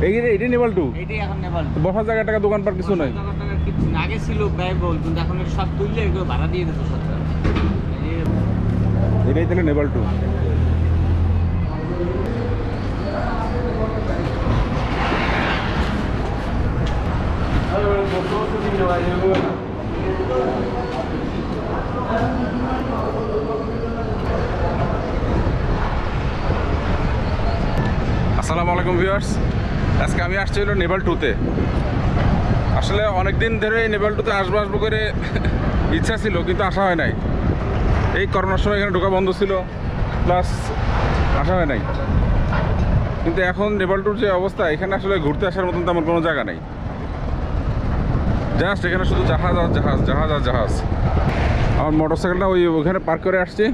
এইটা নেভাল-2 এইটাই এখন NAVAL-2 বসার জায়গা টাকা দোকানপাট কিছু নাই কিছু আগে ছিল ব্যয়বহুল কিন্তু এখন সব তুললে এগুলো ভাড়া দিয়ে দিত সরকার এটাই তাহলে নেভাল-2 আসসালামু আলাইকুম ভিউয়ার্স, আজকে আমি আসছি হলো নেভাল-2তে। আসলে অনেক দিন ধরে নেভাল-2তে আসবো করে ইচ্ছা ছিল, কিন্তু আসা হয় নাই। এই করোনার সময় এখানে ঢোকা বন্ধ ছিল, প্লাস আসা হয় নাই। কিন্তু এখন নেভাল-2র যে অবস্থা, এখানে আসলে ঘুরতে আসার মতন তেমন কোনো জায়গা নেই। জাস্ট এখানে শুধু জাহাজ আর জাহাজ, জাহাজ আর জাহাজ। আমার মোটরসাইকেলটা ওইখানে পার্ক করে আসছি,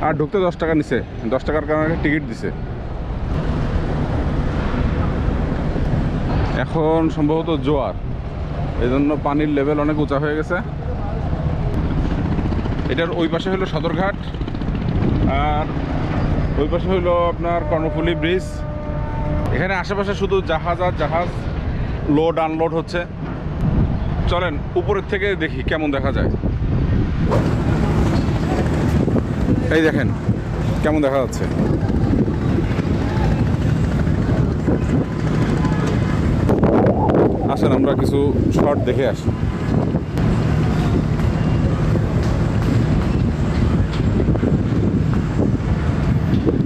আর ঢুকতে 10 টাকা নিছে। 10 টাকার কারণে টিকিট দিছে। এখন সম্ভবত জোয়ার, এই জন্য পানির লেভেল অনেক উঁচা হয়ে গেছে। এটার ওই পাশে হলো সদরঘাট, আর ওই পাশে হলো আপনার কর্ণফুলী ব্রিজ। এখানে আশেপাশে শুধু জাহাজ আর জাহাজ, লোড আনলোড হচ্ছে। চলেন উপরের থেকে দেখি কেমন দেখা যায়। এই দেখেন কেমন দেখা যাচ্ছে। আসেন আমরা কিছু শট দেখে আসি।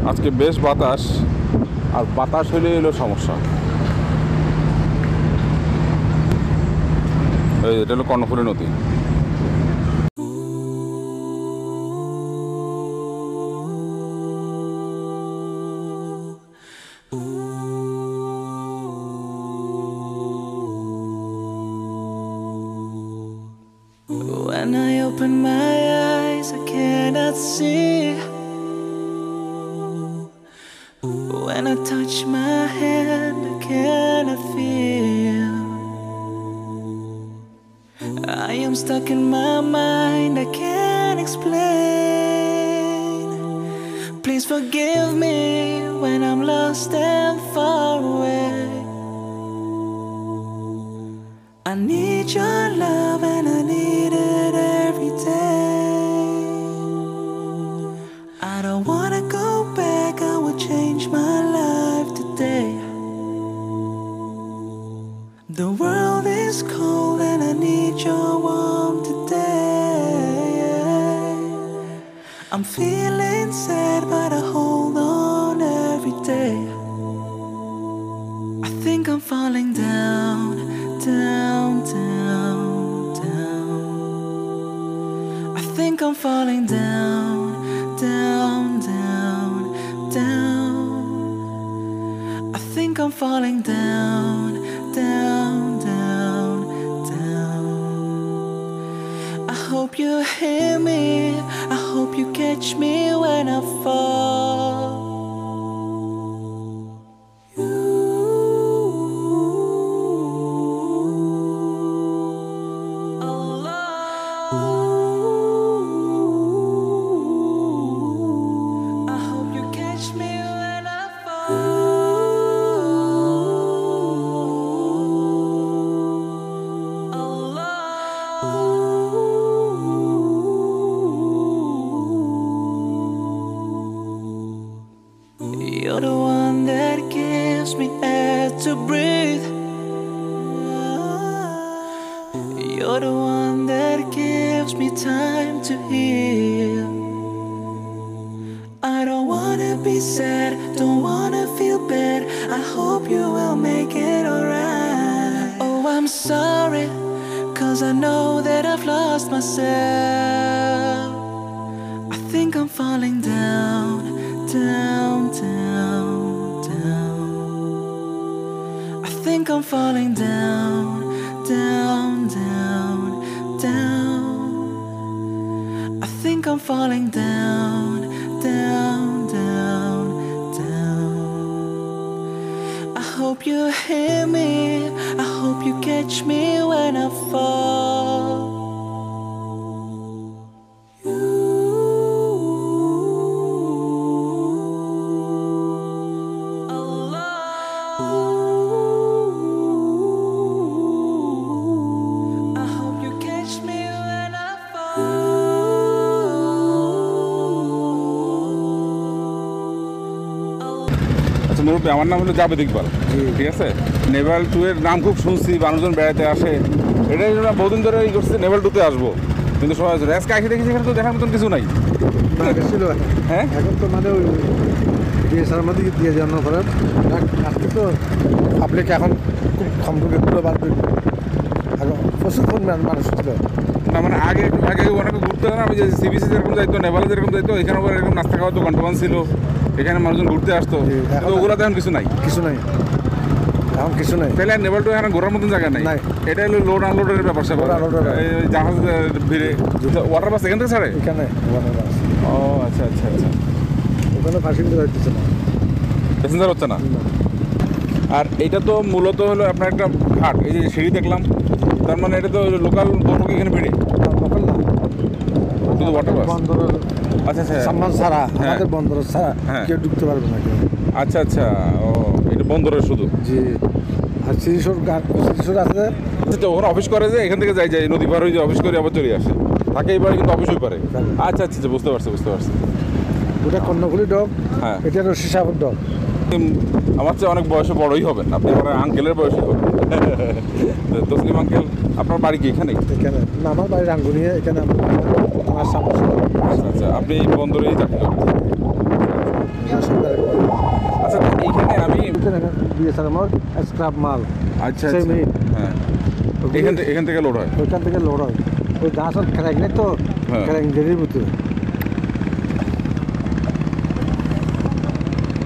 আজকে বেশ বাতাস, আর বাতাস হলে এলো সমস্যা। এই এটা হলো কর্ণফুলী নদী। When I open my eyes, I cannot see. When I touch my hand, I cannot feel. I am stuck in my mind, I can't explain. Please forgive me when I'm lost and far away. I need your love and I need it every day. I don't wanna go back, I will change my life today. The world is cold and I need your warmth today. I'm feeling sad but I hold on every day. I think I'm falling down, down, down, down. I think I'm falling down, down, down, down. I think I'm falling down, down, down, down. I hope you hear me, I hope you catch me when I fall. You're the one that gives me air to breathe. You're the one that gives me time to heal. I don't wanna be sad, don't wanna feel bad. I hope you will make it alright. Oh, I'm sorry, 'cause I know that I've lost myself. I think I'm falling down, down, down, down. I think I'm falling down, down, down, down. I think I'm falling down, down, down, down. I hope you hear me, I hope you catch me when I fall. Allah. মুরব্বী, আমার নাম হলো জাবেদ ইকবাল, ঠিক আছে? নেভাল-2 এর নাম খুব শুনছি, মানুষজন বেড়াতে আসে, এটাই জন্য বহুদিন ধরে এই করছি নেভাল-2তে আসবো, কিন্তু সবাই আজকে আগে দেখেছি এখানে তো দেখার মতন কিছু নাই। ছিল হ্যাঁ, এখন তো মানে ওই ডিএসআর মধ্যে দিয়ে যাওয়ার পরে আজকে তো পাবলিক এখন খুব কম ঢুকে ঘুরে বার করবে, এখন প্রচুর পরিমাণ মানুষ ছিল। না মানে আগে আগে অনেকে ঘুরতে হয় না, আমি যে সিবিসি যেরকম যাইতো, নেভালে যেরকম যাইতো, এখানে আবার এরকম নাস্তা খাওয়ার দোকান টোকান ছিল, এখানে মানুষজন ঘুরতে আসতো, কিন্তু ওগুলো তো এখন কিছু নাই। কিছু নাই, এখন কিছু নাই। তাহলে নেভাল-2 এখানে ঘোরার মতন জায়গা নাই। এটা হলো লোড আনলোডের ব্যাপার স্যাপার, এই জাহাজ ভিড়ে ওয়াটার বাস এখান থেকে ছাড়ে এখানে ও আচ্ছা আচ্ছা আচ্ছা, ওখানে প্যাসেঞ্জার হইতেছে না, প্যাসেঞ্জার হচ্ছে না। আর এটা তো মূলত হলো আপনার একটা ঘাট, এই যে সিঁড়ি দেখলাম, তার মানে এটা তো লোকাল বড় এখানে ভিড়ে, লোকাল না, শুধু ওয়াটার বাস। বন্দরের আচ্ছা আচ্ছা, সম্মান ছাড়া, আমাদের বন্দর ছাড়া কেউ ঢুকতে পারবে না কেউ। আচ্ছা আচ্ছা, ও এটা বন্দরের শুধু। জি, আর শিশুর আছে, আচ্ছা ওখানে অফিস করে, যে এখান থেকে যাই নদী পার হয়ে যে অফিস করে আবার চলে আসে, থাকে এবারে কিন্তু অফিসই পারে। আচ্ছা আচ্ছা আচ্ছা, বুঝতে পারছি বুঝতে পারছি। ওটা কর্ণফুলি ডক, হ্যাঁ, এটা রশি সাগর ডক। আমার চেয়ে অনেক বয়সে বড়ই হবেন আপনি, আমার আঙ্কেলের বয়সী হবেন। তসলিম আঙ্কেল, আপনার বাড়ি কি এখানেই? এখানে না, আমার বাড়ি রাঙ্গুনিয়া, এখানে আমার সামনে। আচ্ছা আচ্ছা, আপনি এই বন্দরেই চাকরি করেন? আচ্ছা এইখানে আমি দিয়েছিলাম আমার স্ক্র্যাপ মাল। আচ্ছা আচ্ছা, হ্যাঁ, এখান থেকে লোড হয়, ওইখান থেকে লোড হয়, ওই গাছ খেলাক নেই তো, খেলাক দেরির ভিতরে।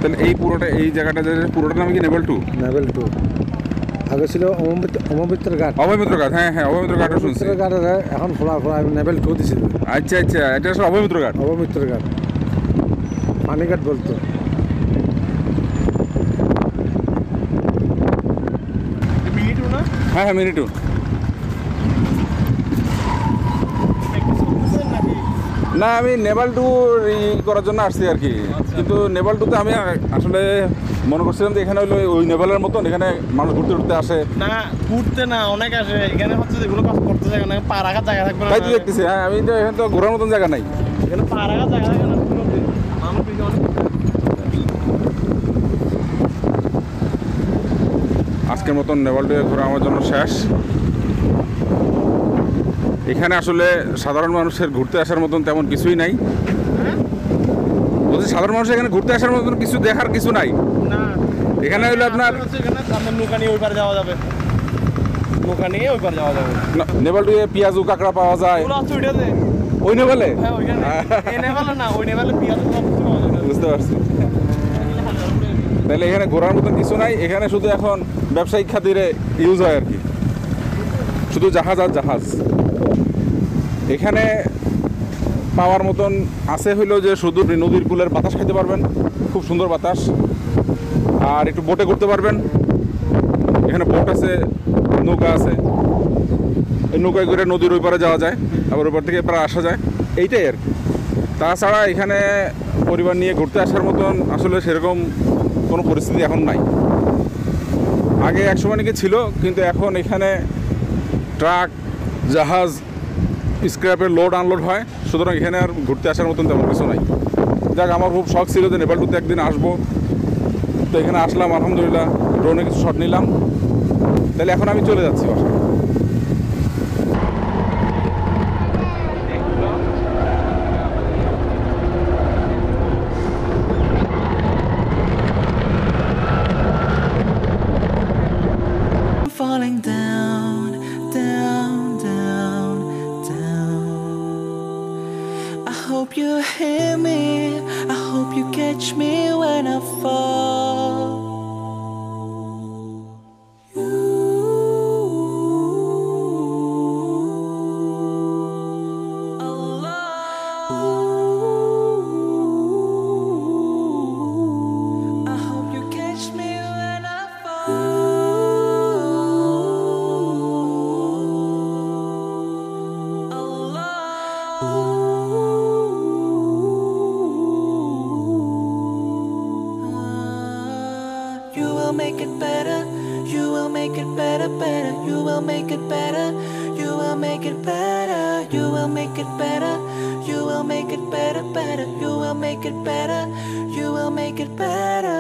তাহলে এই পুরোটা, এই জায়গাটা পুরোটা নাম কি নেভাল-2? নেভাল-2 আগে ছিল অমৃতর ঘাট। অভয়মিত্র ঘাট, হ্যাঁ হ্যাঁ, অভয়মিত্র ঘাটও শুনছি। ঘাট এখন খোলা নেভাল-2 দিছিল। আচ্ছা আচ্ছা, এটা আসলে অভয়মিত্র ঘাট। অমৃতর ঘাট, পানিঘাট বলতো। হ্যাঁ হ্যাঁ, মিনিটু। না আমি নেভাল-2 করার জন্য আসছি আর কি, কিন্তু নেভাল-2তে আমি আসলে মনে করছিলাম যে এখানে হলো ওই নেভালের মতন, এখানে মানুষ ঘুরতে ঘুরতে আসে। না ঘুরতে না, অনেক আসে এখানে, হচ্ছে যেগুলো কাজ করতে জায়গা না, পা রাখার জায়গা থাকবে না। তাই তো দেখতেছি, হ্যাঁ আমি তো এখানে তো ঘোরার মতন জায়গা নাই, এখানে পা রাখার জায়গা থাকবে না, মানুষ অনেক। আজকের মতন নেভাল-2 ঘোরা আমার জন্য শেষ। এখানে আসলে সাধারণ মানুষের ঘুরতে আসার মতন তেমন কিছুই নাই, বলছি সাধারণ মানুষ এখানে ঘুরতে আসার মতন কিছু দেখার কিছু নাই। না এখানে হলো আপনার এখানে নৌকা নিয়ে ওই পারে যাওয়া যাবে, নৌকা নিয়ে ওই পারে যাওয়া যাবে। নেভাল-2 পেঁয়াজু কাঁকড়া পাওয়া যায় ওই নেভালে। হ্যাঁ ওইখানে, এই নেভালে না, ওই নেভালে পেঁয়াজ পাওয়া যাবে। বুঝতে পারছি, তাহলে এখানে ঘোরার মতন কিছু নাই, এখানে শুধু এখন ব্যবসায়িক খাতিরে ইউজ হয় আর কি, শুধু জাহাজ আর জাহাজ। এখানে পাওয়ার মতন আছে হইলো যে শুধু নদীর কূলের বাতাস খেতে পারবেন, খুব সুন্দর বাতাস, আর একটু বোটে করতে পারবেন। এখানে বোট আছে, নৌকা আছে, এই নৌকায় করে নদীর ওই পারে যাওয়া যায়, আবার ওই পার থেকে প্রায় আসা যায়, এইটাই আর কি। তাছাড়া এখানে পরিবার নিয়ে ঘুরতে আসার মতন আসলে সেরকম কোনো পরিস্থিতি এখন নাই। আগে একসময় নাকি ছিল, কিন্তু এখন এখানে ট্রাক, জাহাজ, স্ক্র্যাপের লোড আনলোড হয়, সুতরাং এখানে আর ঘুরতে আসার মতন তেমন কিছু নাই। যাক, আমার খুব শখ ছিল যে নেভাল-2তে একদিন আসবো, তো এখানে আসলাম আলহামদুলিল্লাহ, ড্রোনে কিছু শট নিলাম, তাহলে এখন আমি চলে যাচ্ছি বাসায়। falling down, down, down, down. I hope you hear me, I hope you catch me when I fall. I hope you catch me when I fall. You will make it better. You will make it better, better. You will make it better. You will make it better. You will make it better. You will make it better, better. You will make it better. You will make it better.